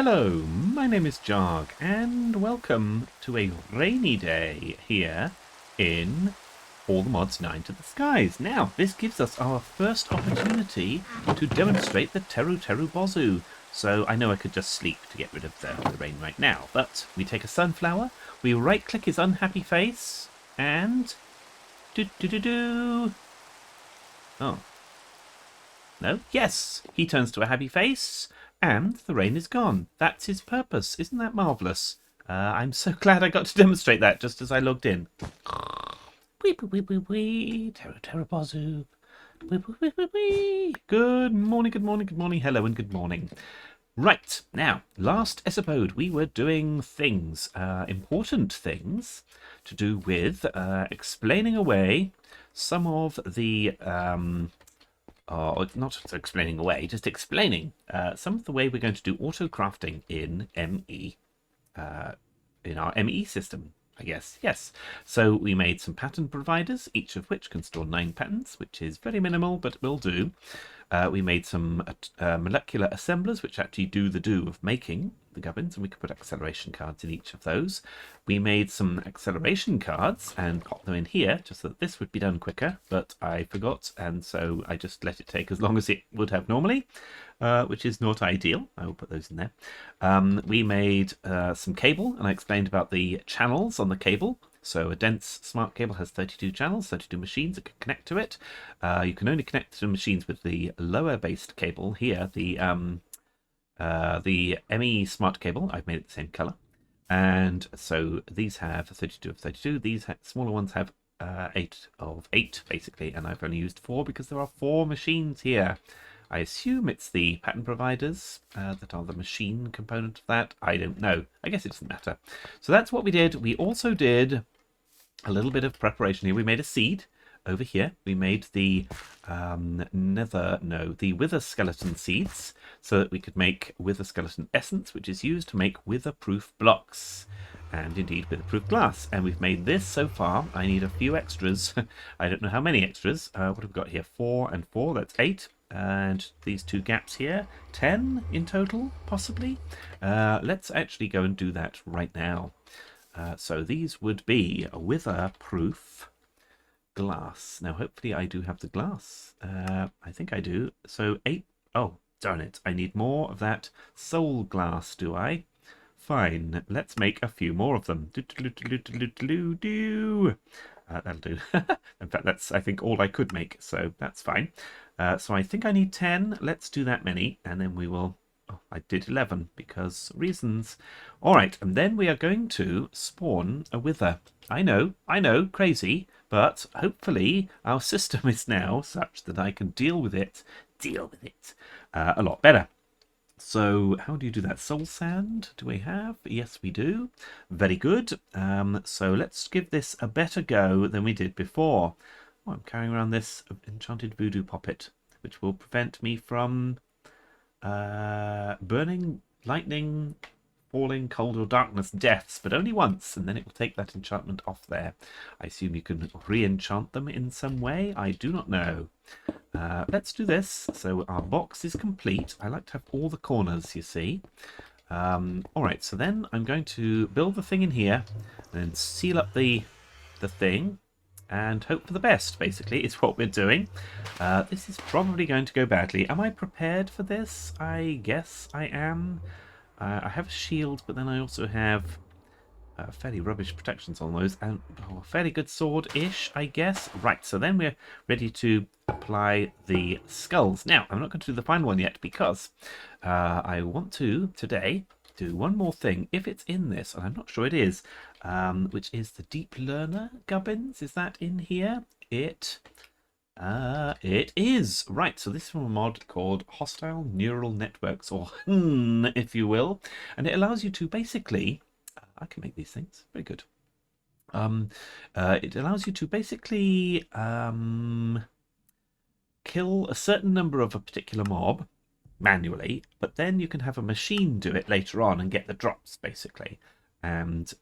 Hello, my name is Jahg, and welcome to a rainy day here in All the Mods 9 to the Skies. Now, this gives us our first opportunity to demonstrate the Teru Teru Bozu. So I know I could just sleep to get rid of the rain right now, but we take a sunflower, we right-click his unhappy face, and... do-do-do-do! Oh. No? Yes! He turns to a happy face, and the rain is gone. That's his purpose. Isn't that marvellous? I'm so glad I got to demonstrate that just as I logged in. Wee wee wee wee wee. Teru Teru Bozu. Wee wee wee wee wee. Good morning, good morning, good morning. Hello and good morning. Right, now, last episode we were doing things, important things, to do with explaining away some of the... not explaining away, just explaining some of the way we're going to do auto crafting in ME, in our ME system, I guess. Yes. So we made some pattern providers, each of which can store 9 patterns, which is very minimal, but will do. We made some molecular assemblers, which actually do the do of making the gubbins, and we could put acceleration cards in each of those. We made some acceleration cards and pop them in here, just so that this would be done quicker, but I forgot, and so I just let it take as long as it would have normally, which is not ideal. I will put those in there. We made some cable, and I explained about the channels on the cable. So a dense smart cable has 32 channels, 32 machines that can connect to it. You can only connect to machines with the lower based cable here, the ME smart cable. I've made it the same color. And so these have 32 of 32. These smaller ones have 8 of 8, basically. And I've only used 4 because there are 4 machines here. I assume it's the pattern providers that are the machine component of that. I don't know. I guess it doesn't matter. So that's what we did. We also did a little bit of preparation here. We made a seed over here. We made the the wither skeleton seeds so that we could make wither skeleton essence, which is used to make witherproof blocks and indeed witherproof glass. And we've made this so far. I need a few extras. I don't know how many extras. What have we got here? 4 and 4. That's 8. And these 2 gaps here, 10 in total, possibly. Let's actually go and do that right now. So these would be a witherproof glass. Now, hopefully I do have the glass. I think I do. So 8. Oh, darn it. I need more of that soul glass, do I? Fine. Let's make a few more of them. That'll do. In fact, that's, I think, all I could make, so that's fine. So I think I need 10. Let's do that many, and then we will... Oh, I did 11 because reasons. All right, and then we are going to spawn a wither. I know, crazy, but hopefully our system is now such that I can deal with it a lot better. So how do you do that? Soul sand, do we have? Yes, we do. Very good. So let's give this a better go than we did before. Oh, I'm carrying around this enchanted voodoo poppet, which will prevent me from burning, lightning, falling, cold or darkness deaths, but only once, and then it will take that enchantment off there. I assume you can re-enchant them in some way. I do not know. Let's do this. So our box is complete. I like to have all the corners, you see. All right, so then I'm going to build the thing in here and then seal up the thing and hope for the best, basically, is what we're doing. This is probably going to go badly. Am I prepared for this? I guess I am. I have a shield, but then I also have fairly rubbish protections on those, and a fairly good sword-ish, I guess. Right, so then we're ready to apply the skulls. Now, I'm not going to do the final one yet because I want to, today, do one more thing, if it's in this, and I'm not sure it is, which is the Deep Learner gubbins. Is that in here? It is. Right, so this is from a mod called Hostile Neural Networks, or if you will, and it allows you to basically... I can make these things. Very good. It allows you to basically kill a certain number of a particular mob manually, but then you can have a machine do it later on and get the drops, basically. And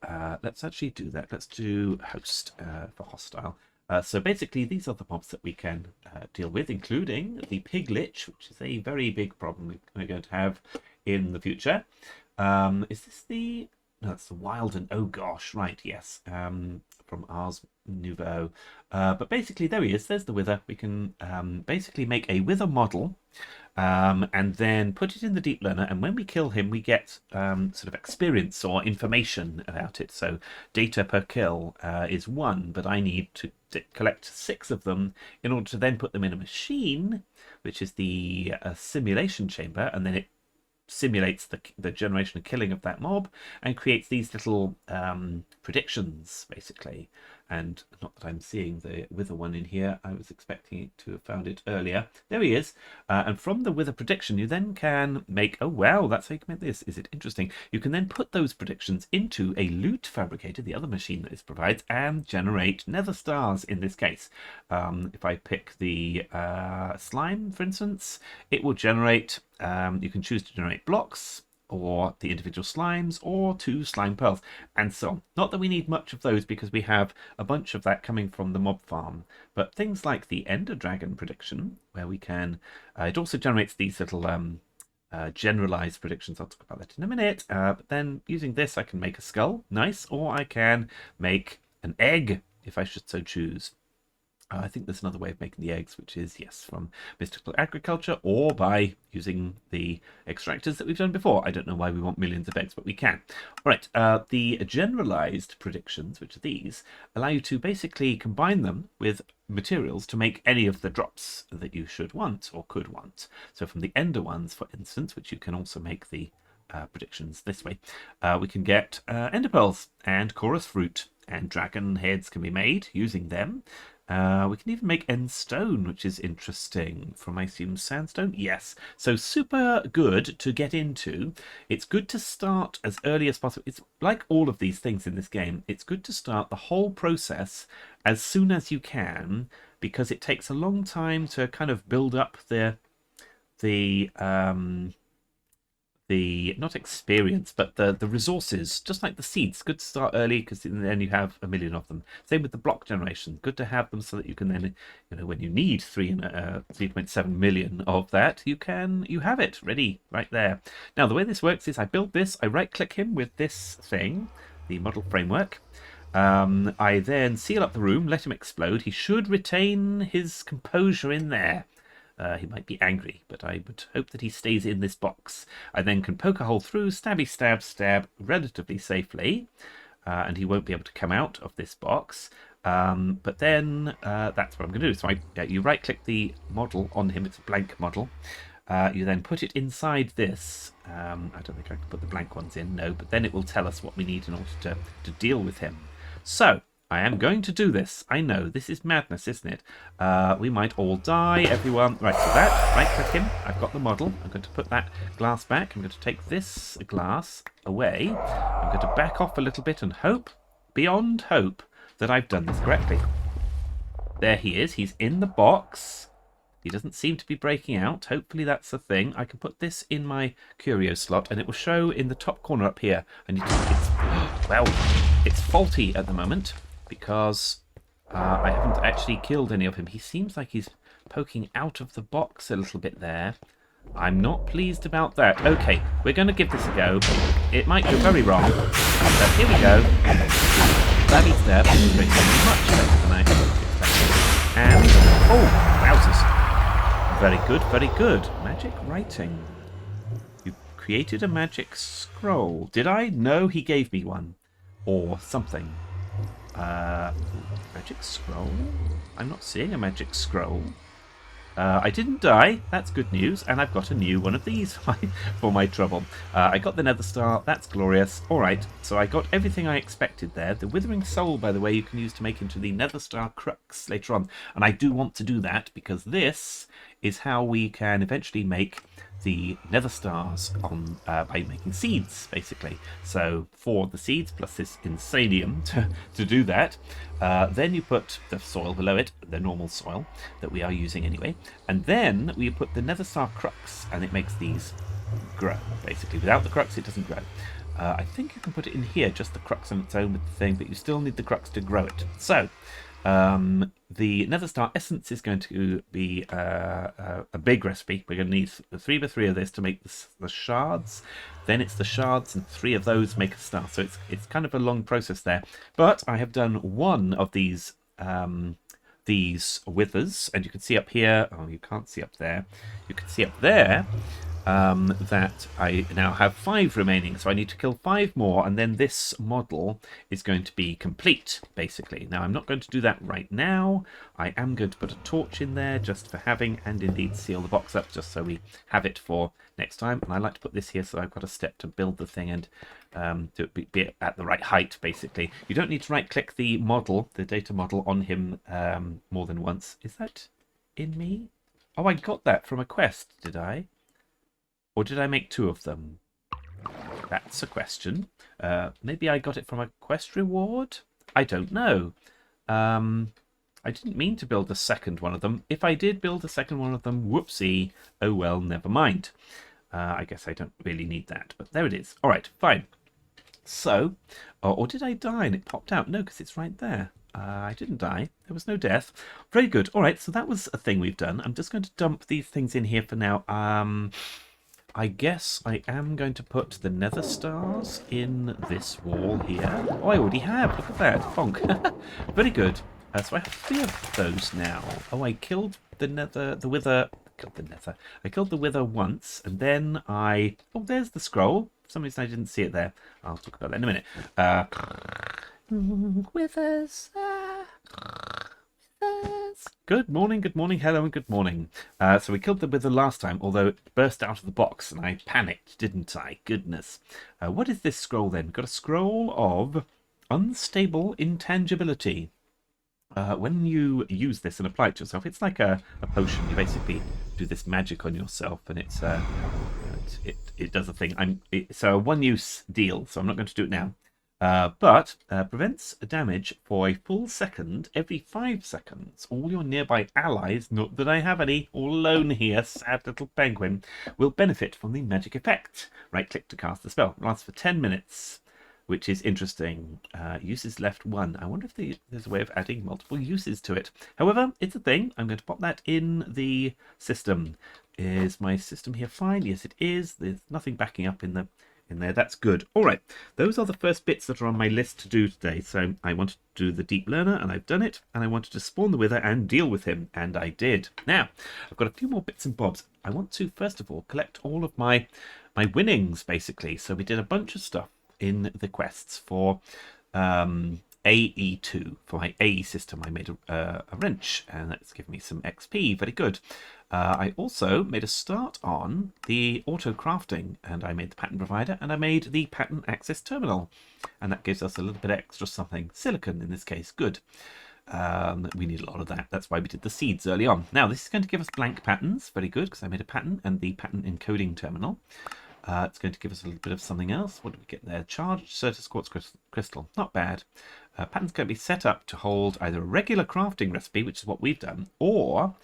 let's actually do that. Let's do host for hostile. So basically, these are the mobs that we can deal with, including the pig lich, which is a very big problem we're going to have in the future. Is this the... No, that's the Wilden. Oh gosh, right, yes. From Ars Nouveau. But basically, there he is. There's the Wither. We can basically make a Wither model and then put it in the Deep Learner. And when we kill him, we get sort of experience or information about it. So data per kill is 1, but I need to collect 6 of them in order to then put them in a machine, which is the simulation chamber, and then it simulates the generation and killing of that mob and creates these little predictions, basically. And not that I'm seeing the Wither one in here. I was expecting it to have found it earlier. There he is. And from the Wither prediction, you then can make... Oh, wow, that's how you can make this. Is it interesting? You can then put those predictions into a loot fabricator, the other machine that this provides, and generate nether stars in this case. If I pick the slime, for instance, it will generate... you can choose to generate blocks, or the individual slimes, or 2 slime pearls, and so on. Not that we need much of those because we have a bunch of that coming from the mob farm, but things like the Ender Dragon prediction, where we can... it also generates these little generalized predictions. I'll talk about that in a minute. But then using this, I can make a skull, nice, or I can make an egg, if I should so choose. I think there's another way of making the eggs, which is, yes, from mystical agriculture, or by using the extractors that we've done before. I don't know why we want millions of eggs, but we can. All right, the generalized predictions, which are these, allow you to basically combine them with materials to make any of the drops that you should want or could want. So from the ender ones, for instance, which you can also make the predictions this way, we can get ender pearls and chorus fruit, and dragon heads can be made using them. We can even make end stone, which is interesting. From, I assume, sandstone? Yes. So super good to get into. It's good to start as early as possible. It's like all of these things in this game. It's good to start the whole process as soon as you can, because it takes a long time to kind of build up the not experience, but the resources, just like the seeds. Good to start early because then you have a million of them. Same with the block generation. Good to have them so that you can then, when you need 3.7 million of that, you have it ready right there. Now, the way this works is I build this, I right-click him with this thing, the model framework. I then seal up the room, let him explode. He should retain his composure in there. He might be angry, but I would hope that he stays in this box. I then can poke a hole through, stabby stab, stab relatively safely, and he won't be able to come out of this box. But then that's what I'm going to do. So you right-click the model on him. It's a blank model. You then put it inside this. I don't think I can put the blank ones in, no, but then it will tell us what we need in order to deal with him. So I am going to do this. I know, this is madness, isn't it? We might all die, everyone. Right, so that, right-click him. I've got the model. I'm going to put that glass back. I'm going to take this glass away. I'm going to back off a little bit and hope, beyond hope, that I've done this correctly. There he is. He's in the box. He doesn't seem to be breaking out. Hopefully that's a thing. I can put this in my curio slot, and it will show in the top corner up here. I need to... well, it's faulty at the moment, because I haven't actually killed any of him. He seems like he's poking out of the box a little bit there. I'm not pleased about that. Okay, we're going to give this a go. It might go very wrong. So here we go. Stabby stab. Much better than I expected. And, oh, wowzers. Very good, very good. Magic writing. You created a magic scroll. Did I? No, he gave me one. Or something. Magic scroll? I'm not seeing a magic scroll. I didn't die. That's good news. And I've got a new one of these for my trouble. I got the Nether Star. That's glorious. All right. So I got everything I expected there. The Withering Soul, by the way, you can use to make into the Nether Star Crux later on. And I do want to do that because this is how we can eventually make the nether stars by making seeds, basically. So for the seeds plus this insanium to do that, then you put the soil below it, the normal soil that we are using anyway, and then we put the nether star crux, and it makes these grow, basically. Without the crux, it doesn't grow. I think you can put it in here, just the crux on its own with the thing, but you still need the crux to grow it. So The Nether Star Essence is going to be a big recipe. We're going to need 3 by 3 of this to make the shards. Then it's the shards, and 3 of those make a star. So it's kind of a long process there. But I have done one of these withers, and you can see up here. Oh, you can't see up there. You can see up there. That I now have 5 remaining, so I need to kill 5 more, and then this model is going to be complete, basically. Now, I'm not going to do that right now. I am going to put a torch in there just for having, and indeed seal the box up just so we have it for next time. And I like to put this here so I've got a step to build the thing and to be at the right height, basically. You don't need to right-click the model, the data model, on him more than once. Is that in me? Oh, I got that from a quest, did I? Or did I make 2 of them? That's a question. Maybe I got it from a quest reward? I don't know. I didn't mean to build a second one of them. If I did build a second one of them, whoopsie. Oh well, never mind. I guess I don't really need that, but there it is. All right, fine. So, or did I die and it popped out? No, because it's right there. I didn't die. There was no death. Very good. All right, so that was a thing we've done. I'm just going to dump these things in here for now. I guess I am going to put the nether stars in this wall here. Oh, I already have. Look at that. Bonk. Very good. So I have 3 of those now. Oh, I killed the wither. I killed the wither once, and then oh, there's the scroll. For some reason I didn't see it there. I'll talk about that in a minute. Withers. Good morning, hello, and good morning. So we killed the wither last time, although it burst out of the box, and I panicked, didn't I? Goodness. What is this scroll then? We've got a scroll of unstable intangibility. When you use this and apply it to yourself, it's like a potion. You basically do this magic on yourself, and it does a thing. It's a one-use deal, so I'm not going to do it now. But prevents damage for a full second every 5 seconds. All your nearby allies, not that I have any, all alone here, sad little penguin, will benefit from the magic effect. Right-click to cast the spell. It lasts for 10 minutes, which is interesting. Uses left 1. I wonder if there's a way of adding multiple uses to it. However, it's a thing. I'm going to pop that in the system. Is my system here fine? Yes, it is. There's nothing backing up in there. That's good. All right, those are the first bits that are on my list to do today. So I wanted to do the deep learner, and I've done it, and I wanted to spawn the wither and deal with him, and I did. Now I've got a few more bits and bobs. I want to first of all collect all of my winnings, basically. So we did a bunch of stuff in the quests for AE2. For my AE system, I made a wrench, and that's given me some XP. Very good. I also made a start on the auto crafting, and I made the pattern provider, and I made the pattern access terminal, and that gives us a little bit extra something. Silicon in this case. Good. We need a lot of that. That's why we did the seeds early on. Now this is going to give us blank patterns. Very good, because I made a pattern and the pattern encoding terminal. It's going to give us a little bit of something else. What did we get there? Charged Certus Quartz Crystal. Not bad. Patterns can be set up to hold either a regular crafting recipe, which is what we've done, or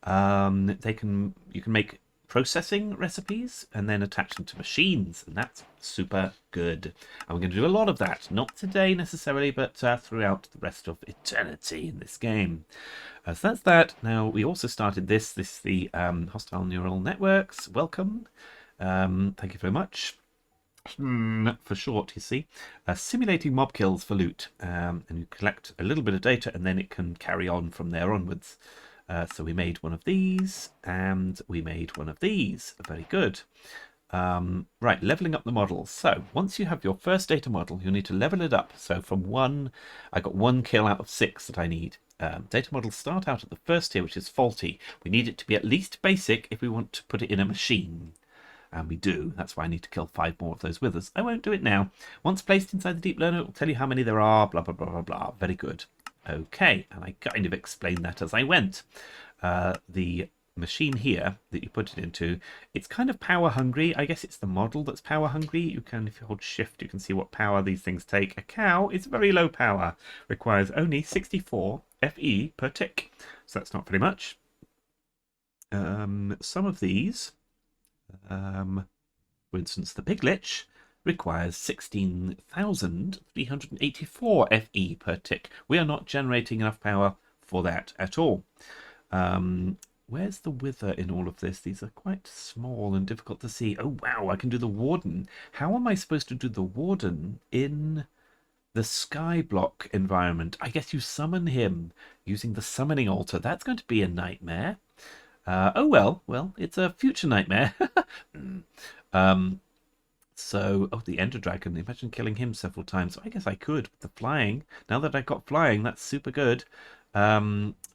you can make processing recipes and then attach them to machines, and that's super good. And we're going to do a lot of that. Not today necessarily, but throughout the rest of eternity in this game. So that's that. Now, we also started this is the Hostile Neural Networks. Welcome. Thank you very much. For short, you see. Simulating mob kills for loot. And you collect a little bit of data, and then it can carry on from there onwards. So we made one of these, and we made one of these. Very good. Right, leveling up the models. So once you have your first data model, you'll need to level it up. So from 1, I got 1 kill out of 6 that I need. Data models start out at the first tier, which is faulty. We need it to be at least basic if we want to put it in a machine. And we do. That's why I need to kill 5 more of those withers. I won't do it now. Once placed inside the deep learner, it will tell you how many there are, blah, blah, blah, blah, blah. Very good. Okay, and I kind of explained that as I went. The machine here that you put it into, it's kind of power hungry. I guess it's the model that's power hungry. You can, if you hold shift, you can see what power these things take. A cow is very low power, requires only 64 FE per tick. So that's not very much. Some of these, for instance, the piglich, requires 16,384 FE per tick. We are not generating enough power for that at all. Where's the wither in all of this? These are quite small and difficult to see. Oh, wow, I can do the warden. How am I supposed to do the warden in the sky block environment? I guess you summon him using the summoning altar. That's going to be a nightmare. Oh, well, it's a future nightmare. So, oh, the Ender Dragon. Imagine killing him several times. I guess I could with the flying. Now that I've got flying, that's super good.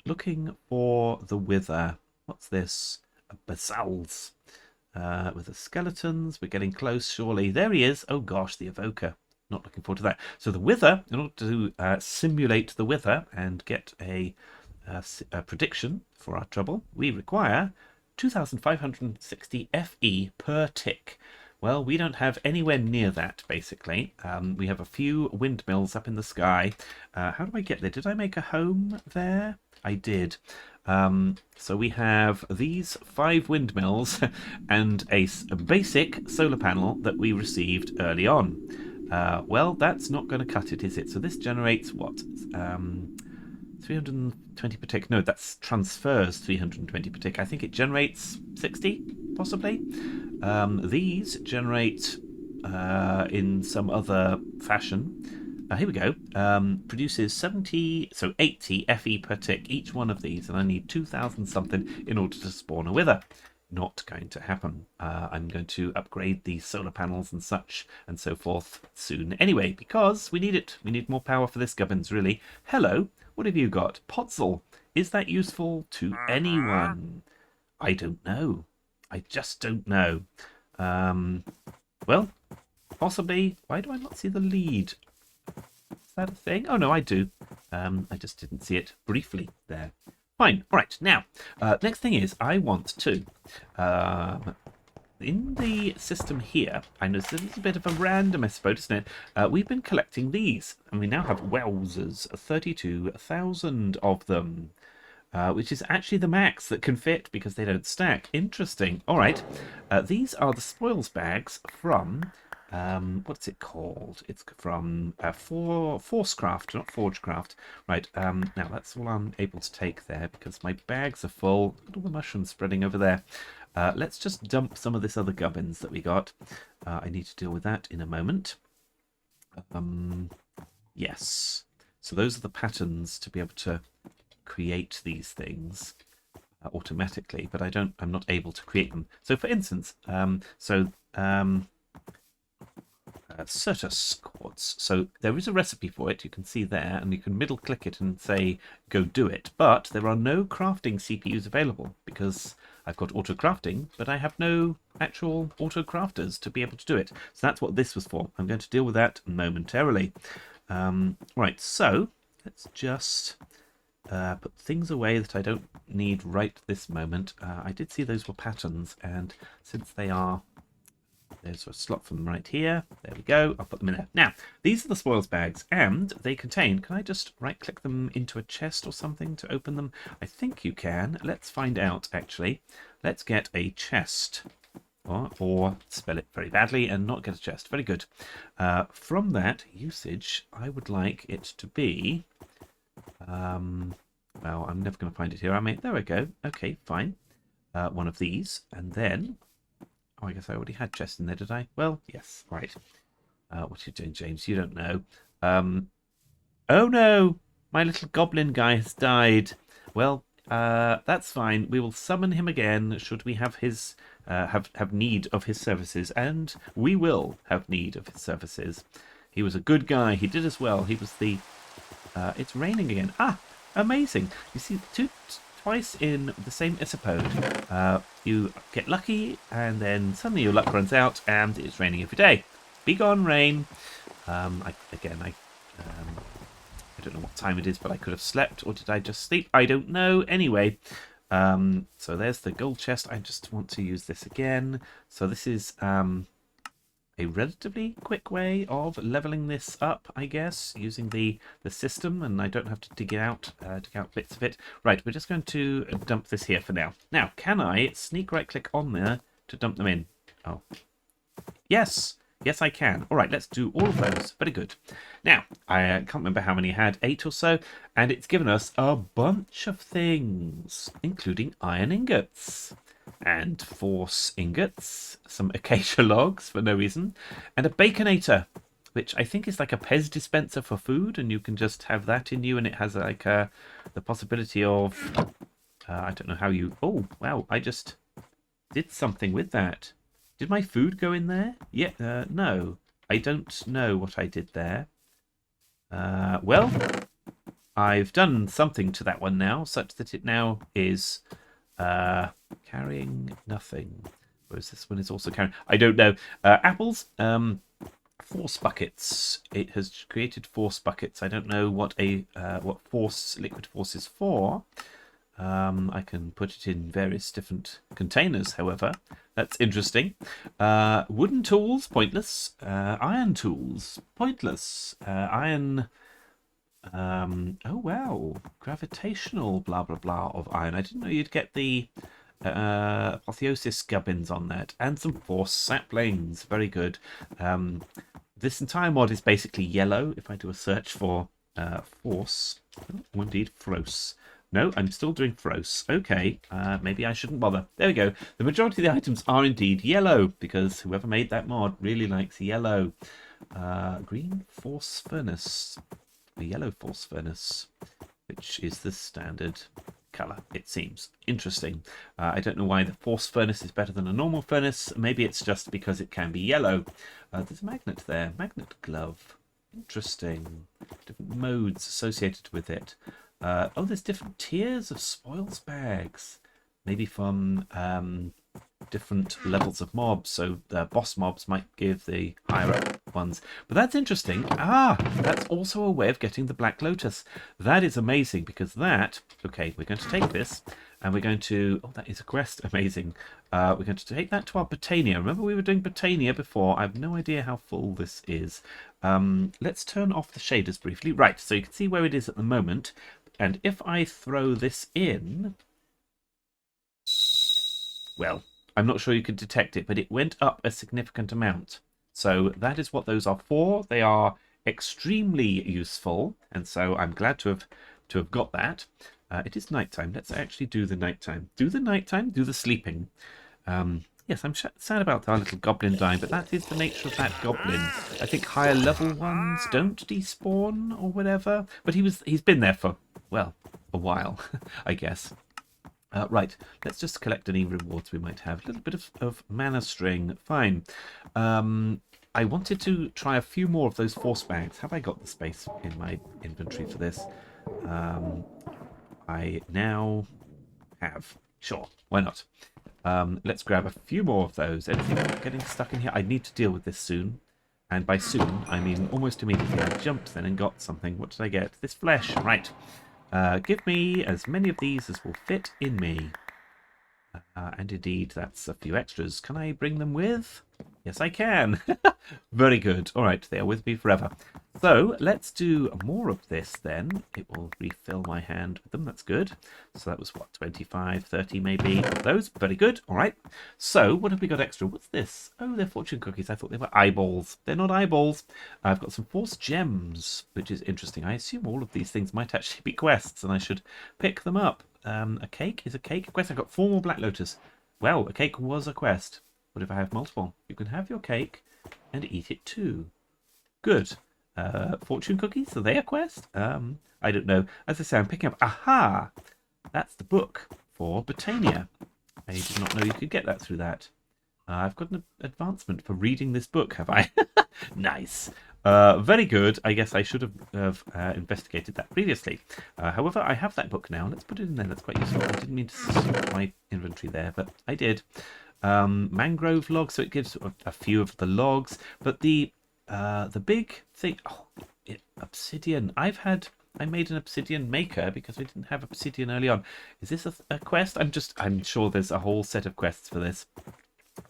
Looking for the Wither. What's this? Basals. With the skeletons. We're getting close, surely. There he is. Oh, gosh, the Evoker. Not looking forward to that. So the Wither, in order to simulate the Wither and get a prediction for our trouble, we require 2,560 FE per tick. Well, we don't have anywhere near that, basically. We have a few windmills up in the sky. How do I get there? Did I make a home there? I did. So we have these 5 windmills and a basic solar panel that we received early on. Well, that's not going to cut it, is it? So this generates what? 320 per tick. No, that's transfers 320 per tick. I think it generates 60, possibly. These generate in some other fashion. Here we go. Produces 80 FE per tick, each one of these, and I need 2,000 something in order to spawn a wither. Not going to happen. I'm going to upgrade the solar panels and such and so forth soon anyway, because we need it. We need more power for this, gubbins, really. Hello, what have you got? Potzel. Is that useful to anyone? I don't know. I just don't know. Well, possibly. Why do I not see the lead? Is that a thing? Oh, no, I do. I just didn't see it briefly there. Fine. All right. Now, next thing is I want to, in the system here, I know this is a bit of a random episode, isn't it? We've been collecting these, and we now have wowzers, 32,000 of them, which is actually the max that can fit because they don't stack. Interesting. All right. These are the spoils bags from... what's it called? It's from Forcecraft, not Forgecraft. Right, now that's all I'm able to take there because my bags are full. Look at all the mushrooms spreading over there. Let's just dump some of this other gubbins that we got. I need to deal with that in a moment. Yes. So those are the patterns to be able to create these things automatically, but I'm not able to create them. So for instance, Certus quartz. So there is a recipe for it, you can see there, and you can middle click it and say go do it, but there are no crafting CPUs available because I've got auto crafting, but I have no actual auto crafters to be able to do it. So that's what this was for. I'm going to deal with that momentarily. Right, so let's just put things away that I don't need right this moment. I did see those were patterns, and since they are... There's a slot for them right here. There we go. I'll put them in there. Now, these are the spoils bags, and they contain... Can I just right-click them into a chest or something to open them? I think you can. Let's find out, actually. Let's get a chest. Or spell it very badly and not get a chest. Very good. From that usage, I would like it to be... well, I'm never going to find it here, am I? There we go. Okay, fine. One of these, and then... Oh, I guess I already had chests in there, did I? Well, yes. Right. What are you doing, James? You don't know. Oh, no! My little goblin guy has died. Well, that's fine. We will summon him again should we have his have need of his services. And we will have need of his services. He was a good guy. He did as well. He was the... it's raining again. Ah! Amazing. You see, twice in the same episode, you get lucky, and then suddenly your luck runs out, and it's raining every day. Be gone, rain. I don't know what time it is, but I could have slept, or did I just sleep? I don't know. Anyway, so there's the gold chest. I just want to use this again. So this is a relatively quick way of leveling this up, I guess, using the system, and I don't have to dig out bits of it. Right, we're just going to dump this here for now. Now, can I sneak right click on there to dump them in? Oh, yes, Yes, I can. All right, let's do all of those. Very good. Now, I can't remember how many I had, 8 or so, and it's given us a bunch of things, including iron ingots and force ingots, some acacia logs for no reason, and a baconator, which I think is like a Pez dispenser for food, and you can just have that in you, and it has like the possibility of, I don't know how you, oh, wow, I just did something with that. Did my food go in there? Yeah, no, I don't know what I did there. Well, I've done something to that one now, such that it now is carrying nothing. Whereas this one is also carrying... I don't know. Apples, force buckets. It has created force buckets. I don't know what what force, liquid force is for. I can put it in various different containers, however. That's interesting. Wooden tools, pointless. Iron tools, pointless. Iron... oh, wow. Gravitational blah, blah, blah of iron. I didn't know you'd get the apotheosis gubbins on that. And some force saplings. Very good. This entire mod is basically yellow. If I do a search for force, or indeed fros. No, I'm still doing fros. Okay, maybe I shouldn't bother. There we go. The majority of the items are indeed yellow, because whoever made that mod really likes yellow. Green force furnace. A yellow force furnace, which is the standard colour, it seems. Interesting. I don't know why the force furnace is better than a normal furnace. Maybe it's just because it can be yellow. There's a magnet there. Magnet glove. Interesting. Different modes associated with it. Oh, there's different tiers of spoils bags. Maybe from different levels of mobs. So the boss mobs might give the higher up ones. But that's interesting. Ah, that's also a way of getting the Black Lotus. That is amazing because that... Okay, we're going to take this and we're going to... Oh, that is a quest. Amazing. We're going to take that to our Botania. Remember we were doing Botania before. I have no idea how full this is. Let's turn off the shaders briefly. Right, so you can see where it is at the moment. And if I throw this in, well, I'm not sure you could detect it, but it went up a significant amount. So that is what those are for. They are extremely useful, and so I'm glad to have got that. It is nighttime. Let's actually do the nighttime. Do the nighttime, do the sleeping. Yes, I'm sad about our little goblin dying, but that is the nature of that goblin. I think higher level ones don't despawn or whatever, but he's been there for, well, a while, I guess. Right, let's just collect any rewards we might have. A little bit of mana string, fine. I wanted to try a few more of those force bags. Have I got the space in my inventory for this? I now have. Sure, why not? Let's grab a few more of those. Anything getting stuck in here? I need to deal with this soon. And by soon, I mean almost immediately. I jumped then and got something. What did I get? This flesh. Right. Give me as many of these as will fit in me. And indeed, that's a few extras. Can I bring them with? Yes, I can. Very good. All right, they are with me forever. So let's do more of this then. It will refill my hand with them. That's good. So that was, what, 25, 30 maybe of those. Very good. All right. So what have we got extra? What's this? Oh, they're fortune cookies. I thought they were eyeballs. They're not eyeballs. I've got some force gems, which is interesting. I assume all of these things might actually be quests, and I should pick them up. A cake? Is a cake a quest? I've got 4 more Black Lotus. Well, a cake was a quest. What if I have multiple? You can have your cake and eat it too. Good. Fortune cookies? Are they a quest? I don't know. As I say, I'm picking up... Aha! That's the book for Botania. I did not know you could get that through that. I've got an advancement for reading this book, have I? Nice. Very good. I guess I should have investigated that previously. However, I have that book now. Let's put it in there. That's quite useful. I didn't mean to sort my inventory there, but I did. Mangrove logs, so it gives a few of the logs. But the big thing... Oh, obsidian. I made an obsidian maker because we didn't have obsidian early on. Is this a quest? I'm sure there's a whole set of quests for this.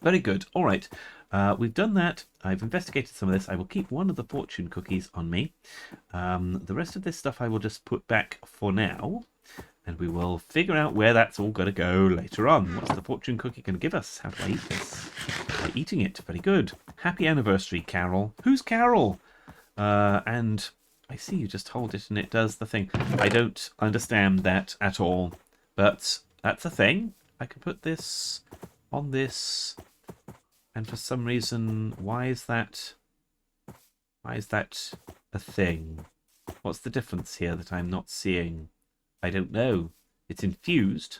Very good. All right. We've done that. I've investigated some of this. I will keep one of the fortune cookies on me. The rest of this stuff I will just put back for now. And we will figure out where that's all going to go later on. What's the fortune cookie going to give us? How do I eat this? By eating it. Very good. Happy anniversary, Carol. Who's Carol? And I see you just hold it and it does the thing. I don't understand that at all, but that's a thing. I can put this on this, and for some reason, why is that a thing? What's the difference here that I'm not seeing? I don't know. It's infused,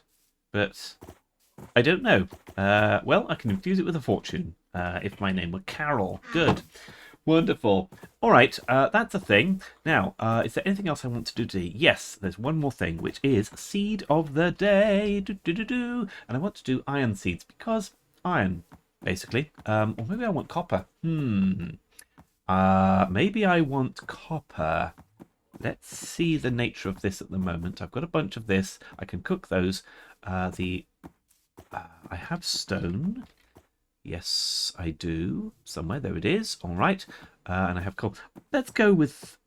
but I don't know. Well, I can infuse it with a fortune. If my name were Carol. Good. Wonderful. All right, that's a thing. Now, is there anything else I want to do today? Yes, there's one more thing, which is Seed of the Day. And I want to do iron seeds because iron, basically. Or maybe I want copper. Maybe I want copper. Let's see the nature of this at the moment. I've got a bunch of this. I can cook those. I have stone. Yes, I do. Somewhere. There it is. All right. And I have coal. Let's go with...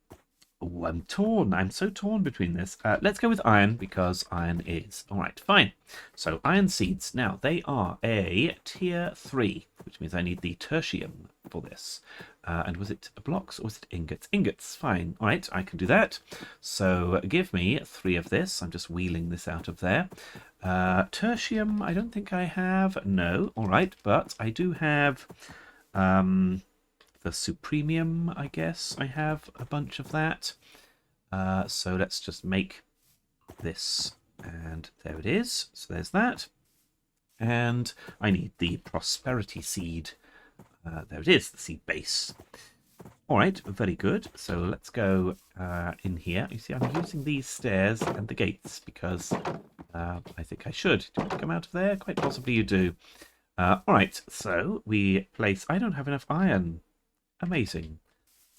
Oh, I'm torn. I'm so torn between this. Let's go with iron because iron is. All right, fine. So iron seeds. Now, they are a tier 3, which means I need the tertium for this. And was it blocks or was it ingots? Ingots, fine. All right, I can do that. So give me 3 of this. I'm just wheeling this out of there. Tertium, I don't think I have. No, all right, but I do have the supremium, I guess. I have a bunch of that. So let's just make this, and there it is. So there's that. And I need the prosperity seed. There it is, the seed base. All right, very good. So let's go in here. You see, I'm using these stairs and the gates because I think I should. Do you want to come out of there? Quite possibly you do. All right, so we place... I don't have enough iron. Amazing.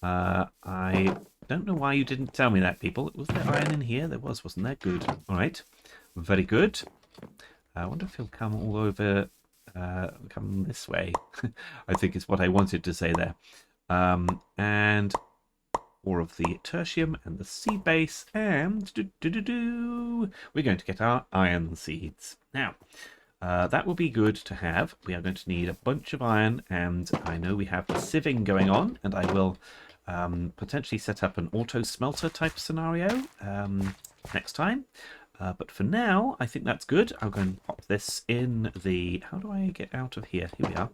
I don't know why you didn't tell me that, people. Was there iron in here? There was, wasn't there? Good. All right, very good. I wonder if he'll come all over... come this way, I think is what I wanted to say there. And more of the tertium and the seed base, and we're going to get our iron seeds. Now, that will be good to have. We are going to need a bunch of iron, and I know we have the sieving going on, and I will potentially set up an auto smelter type scenario next time. But for now, I think that's good. I'll go and pop this in the... How do I get out of here? Here we are.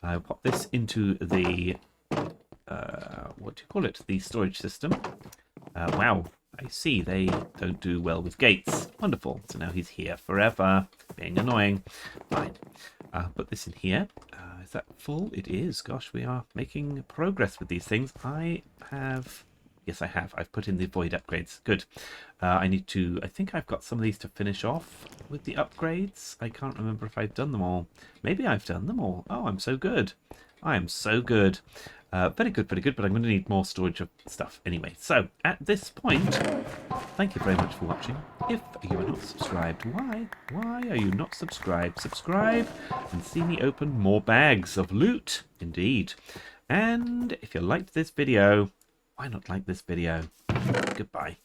I'll pop this into the... what do you call it? The storage system. Wow, I see. They don't do well with gates. Wonderful. So now he's here forever. Being annoying. Fine. Put this in here. Is that full? It is. Gosh, we are making progress with these things. I have... Yes, I have. I've put in the void upgrades. Good. I need to... I think I've got some of these to finish off with the upgrades. I can't remember if I've done them all. Maybe I've done them all. Oh, I'm so good. I am so good. Very good, very good. But I'm going to need more storage of stuff anyway. So, at this point, thank you very much for watching. If you are not subscribed, why? Why are you not subscribed? Subscribe and see me open more bags of loot. Indeed. And if you liked this video... Why not like this video? Goodbye.